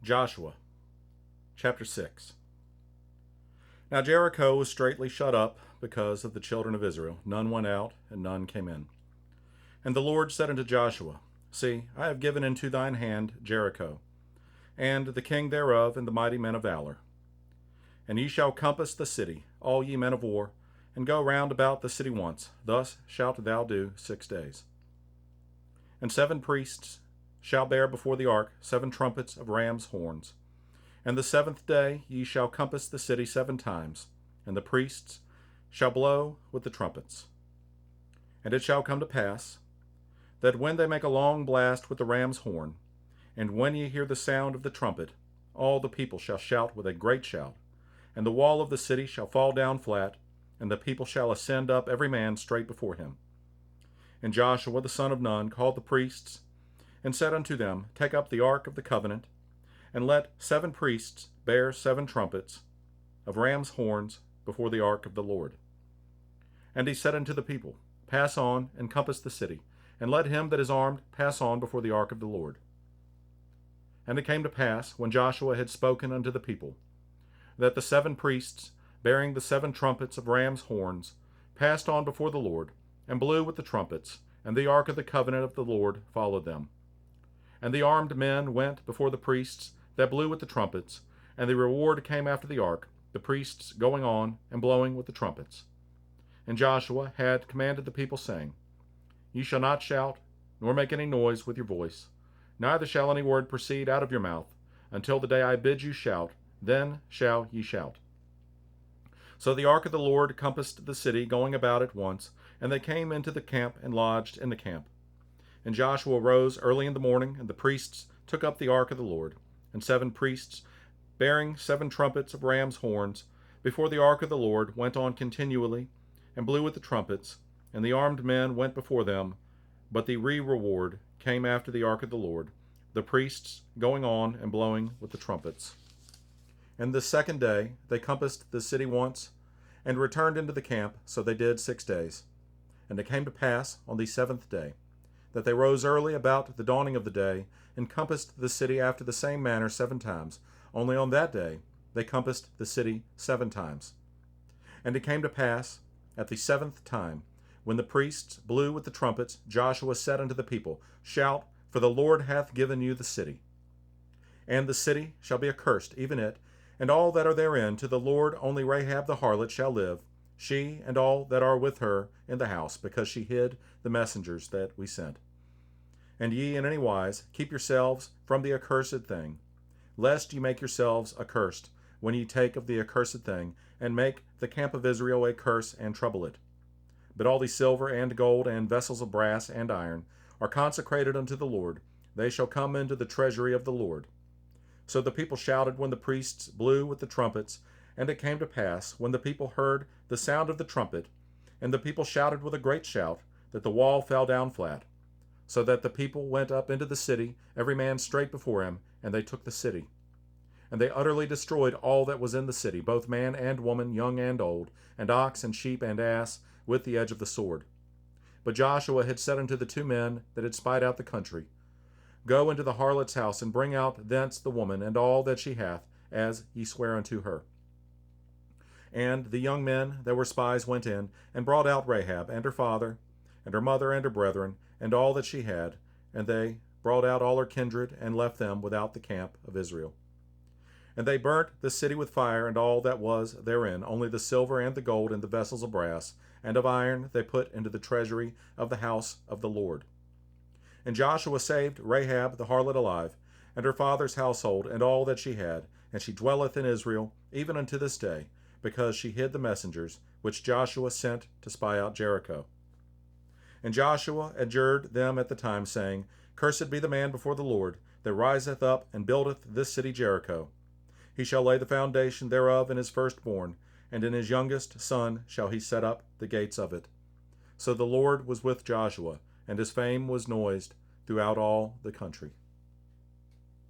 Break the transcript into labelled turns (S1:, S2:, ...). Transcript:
S1: Joshua, chapter 6. Now Jericho was straitly shut up because of the children of Israel. None went out, and none came in. And the Lord said unto Joshua, See, I have given into thine hand Jericho, and the king thereof, and the mighty men of valor. And ye shall compass the city, all ye men of war, and go round about the city once. Thus shalt thou do 6 days. And 7 priests shall bear before the ark 7 trumpets of rams' horns. And the 7th day ye shall compass the city 7 times, and the priests shall blow with the trumpets. And it shall come to pass, that when they make a long blast with the ram's horn, and when ye hear the sound of the trumpet, all the people shall shout with a great shout, and the wall of the city shall fall down flat, and the people shall ascend up every man straight before him. And Joshua the son of Nun called the priests, and said unto them, Take up the ark of the covenant, and let 7 priests bear 7 trumpets of rams' horns before the ark of the Lord. And he said unto the people, Pass on, and compass the city, and let him that is armed pass on before the ark of the Lord. And it came to pass, when Joshua had spoken unto the people, that the 7 priests, bearing the 7 trumpets of rams' horns, passed on before the Lord, and blew with the trumpets, and the ark of the covenant of the Lord followed them. And the armed men went before the priests that blew with the trumpets, and the reward came after the ark, the priests going on and blowing with the trumpets. And Joshua had commanded the people, saying, Ye shall not shout, nor make any noise with your voice, neither shall any word proceed out of your mouth, until the day I bid you shout, then shall ye shout. So the ark of the Lord compassed the city, going about it once, and they came into the camp and lodged in the camp. And Joshua rose early in the morning, and the priests took up the ark of the Lord, and 7 priests, bearing 7 trumpets of rams' horns, before the ark of the Lord, went on continually, and blew with the trumpets, and the armed men went before them, but the reward came after the ark of the Lord, the priests going on and blowing with the trumpets. And the 2nd day they compassed the city once, and returned into the camp, so they did 6 days. And it came to pass on the 7th day, that they rose early about the dawning of the day, and compassed the city after the same manner 7 times. Only on that day they compassed the city 7 times. And it came to pass, at the 7th time, when the priests blew with the trumpets, Joshua said unto the people, Shout, for the Lord hath given you the city. And the city shall be accursed, even it, and all that are therein. To the Lord only Rahab the harlot shall live, she and all that are with her in the house, because she hid the messengers that we sent. And ye in any wise keep yourselves from the accursed thing, lest ye make yourselves accursed when ye take of the accursed thing, and make the camp of Israel a curse and trouble it. But all the silver and gold and vessels of brass and iron are consecrated unto the Lord. They shall come into the treasury of the Lord. So the people shouted when the priests blew with the trumpets, and it came to pass, when the people heard the sound of the trumpet, and the people shouted with a great shout, that the wall fell down flat, so that the people went up into the city, every man straight before him, and they took the city. And they utterly destroyed all that was in the city, both man and woman, young and old, and ox and sheep and ass, with the edge of the sword. But Joshua had said unto the 2 men that had spied out the country, Go into the harlot's house, and bring out thence the woman, and all that she hath, as ye swear unto her. And the young men that were spies went in, and brought out Rahab, and her father, and her mother, and her brethren, and all that she had, and they brought out all her kindred, and left them without the camp of Israel. And they burnt the city with fire, and all that was therein, only the silver and the gold, and the vessels of brass, and of iron they put into the treasury of the house of the Lord. And Joshua saved Rahab the harlot alive, and her father's household, and all that she had, and she dwelleth in Israel, even unto this day, because she hid the messengers, which Joshua sent to spy out Jericho. And Joshua adjured them at the time, saying, Cursed be the man before the Lord, that riseth up and buildeth this city Jericho. He shall lay the foundation thereof in his firstborn, and in his youngest son shall he set up the gates of it. So the Lord was with Joshua, and his fame was noised throughout all the country.